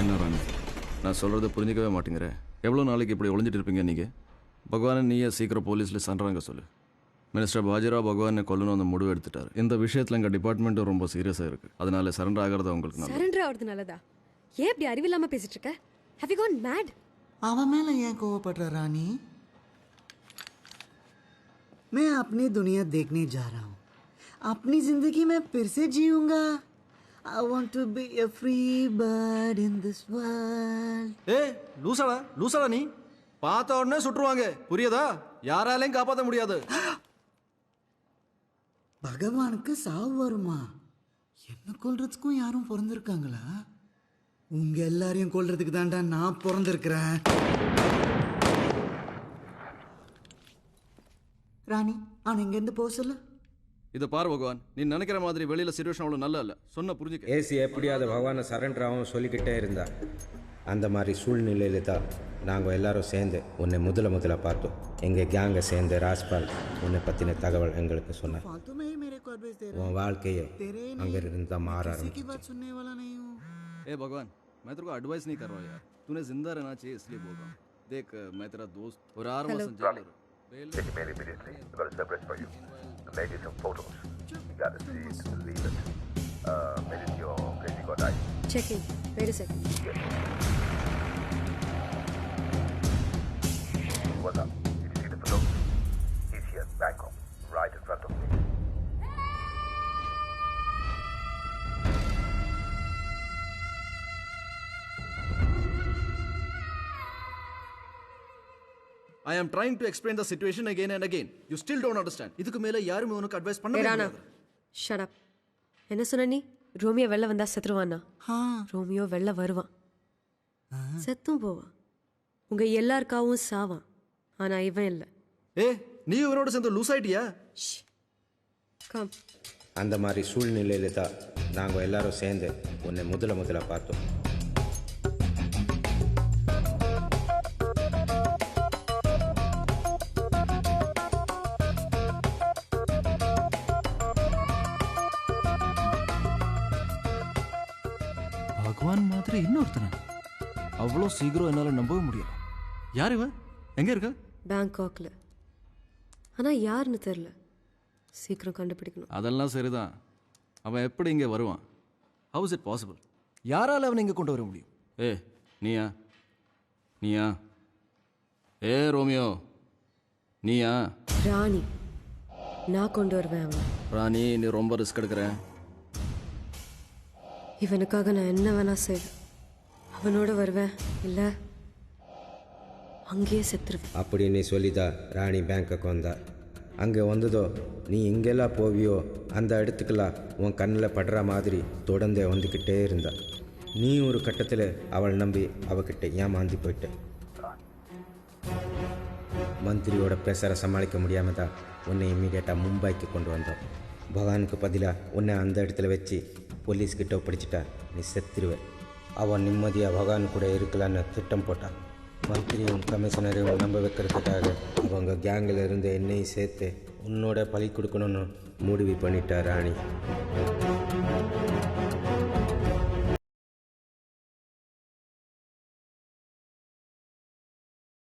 என்ன ராணி, நான் சொல்கிறத புரிஞ்சிக்கவே மாட்டேங்கிறேன். எவ்வளோ நாளைக்கு இப்படி ஒளிஞ்சிட்டு இருப்பீங்க நீங்கள்? பகவானை நீயே சீக்கிரம் போலீஸில் சன்றாங்க சொல்லு. மினிஸ்டர் பாஜிராவ் பகவானை கொல்லணும் அந்த முடிவு எடுத்துட்டார். இந்த விஷயத்தில் எங்கள் டிபார்ட்மெண்ட்டும் ரொம்ப சீரியஸாக இருக்குது. அதனால சரண்டர் ஆகிறது உங்களுக்கு நல்லது. சரண்டர் ஆகிறது நல்லதா? ஏன் இப்படி அறிவில்லாமல் பேசிட்டு இருக்க? Have you gone mad? அவன் மேலே ஏன் கோவப்படுற ராணி? मैं अपनी दुनिया देखने जा रहा हूँ. अपनी जिंदगी में फिर से जीऊंगा. I want to be a free bird in this world. ஏய் லூசாடா நீ. பார்த்த உடனே சுட்டுருவாங்க, புரியுதா? யாராலையும் காப்பாற்ற முடியாது. பகவானுக்கு சாவு வருமா? என்ன கொல்றதுக்கும் யாரும் பிறந்திருக்காங்களா? உங்க எல்லாரையும் கொல்றதுக்கு தான்டா நான் பிறந்திருக்கிறேன். ராணி, அவன் இங்கேருந்து போக சொல்லு. இதை பார் பகவான், நீ நினைக்கிற மாதிரி வெளியில் சிச்சுவேஷன் அவ்வளோ நல்லா இல்லை. சொன்ன புரிஞ்சுக்க. ஏசி எப்படியாவது பகவானை சரண்டர் ஆகும் சொல்லிக்கிட்டே இருந்தா. அந்த மாதிரி சூழ்நிலையில் தான் நாங்கள் எல்லாரும் சேர்ந்து உன்னை முதல்ல பார்த்தோம். எங்கள் கேங்கை சேர்ந்து ராஜ்பால் உன்னை பற்றின தகவல் எங்களுக்கு சொன்னார். உன் வாழ்க்கையை அங்கே இருந்து தான் மாற ஆரம்பிச்சு. ए भगवान, मैं तेरे को एडवाइस नहीं कर रहा यार. तूने जिंदा रहना चाहिए इसलिए बोल रहा हूँ. देख, मैं तेरा दोस्त और 6 मास jail. Take him in immediately. We've got a separate for you. I made you some photos. You gotta see it to believe it. Made it your crazy god eye. Checking. Wait a second. What's up? Did you see the photos? He's here, Bangkok, right in front of me. I am trying to explain the situation again and again. You still don't understand. இதுக்கு மேல யாரும் உனக்கு advice பண்ண முடியாது. Shut up. என்ன சொன்ன நீ? Romeo வெளில வந்தா செத்துருவானா? ரோமியோ வெளில வருவான், செத்தும் போவான், உங்க எல்லாருக்காவும் சாவான். ஆனா இவன் இல்லை. நீ இவனோட சேர்ந்து லூஸ் ஆயிட்டியா? கம். அந்த மாதிரி சூழ்நிலையில் தான் நாங்கள் எல்லாரும் சேர்ந்து உன்னை முதல்ல பார்த்தோம். பகவான் மாதிரி இன்னொருத்தனா? அவ்வளோ சீக்கிரம் என்னால் நம்பவே முடியல. யார் இவன்? எங்கே இருக்க? பேங்காக்ல. ஆனால் யாருன்னு தெரில. சீக்கிரம் கண்டுபிடிக்கணும். அதெல்லாம் சரிதான். அவன் எப்படி இங்கே வருவான்? How is it possible? யாரால் அவனை இங்கே கொண்டு வர முடியும்? நீயா? ரோமியோ, நீயா? ராணி, நான் கொண்டு வருவேன் அவன். ராணி, நீ ரொம்ப ரிஸ்க் எடுக்கிறேன். இவனுக்காக நான் என்ன வேணா செய்வேன். அவனோட வருவேன், இல்லை அங்கேயே செத்துருவேன். அப்படி நீ சொல்லிதான் ராணி பேங்க்குக்கு வந்தா. அங்கே வந்ததோ நீ எங்கெல்லாம் போவியோ அந்த இடத்துக்கெல்லாம் உன் கண்ணில் படுற மாதிரி தொடர்ந்து வந்துக்கிட்டே இருந்தா. நீ ஒரு கட்டத்தில் அவள் நம்பி அவகிட்ட ஏமாந்தி போயிட்ட. மந்திரியோட ப்ரெஷரை சமாளிக்க முடியாமல் தான் உன்னை இம்மீடியட்டாக மும்பைக்கு கொண்டு வந்தோம். பகவானுக்கு பதிலாக உன்னை அந்த இடத்துல வச்சு போலீஸ்கிட்ட ஒப்படைச்சிட்டா நீ செத்துருவேன். அவன் நிம்மதியாக பகவான் கூட இருக்கலான்னு திட்டம் போட்டான். மந்திரியும் கமிஷனரையும் நம்ப வைக்கிறதுக்காக அவங்க கேங்கில் இருந்து என்னையும் சேர்த்து உன்னோட பழி கொடுக்கணும்னு முடிவு பண்ணிட்டா ராணி.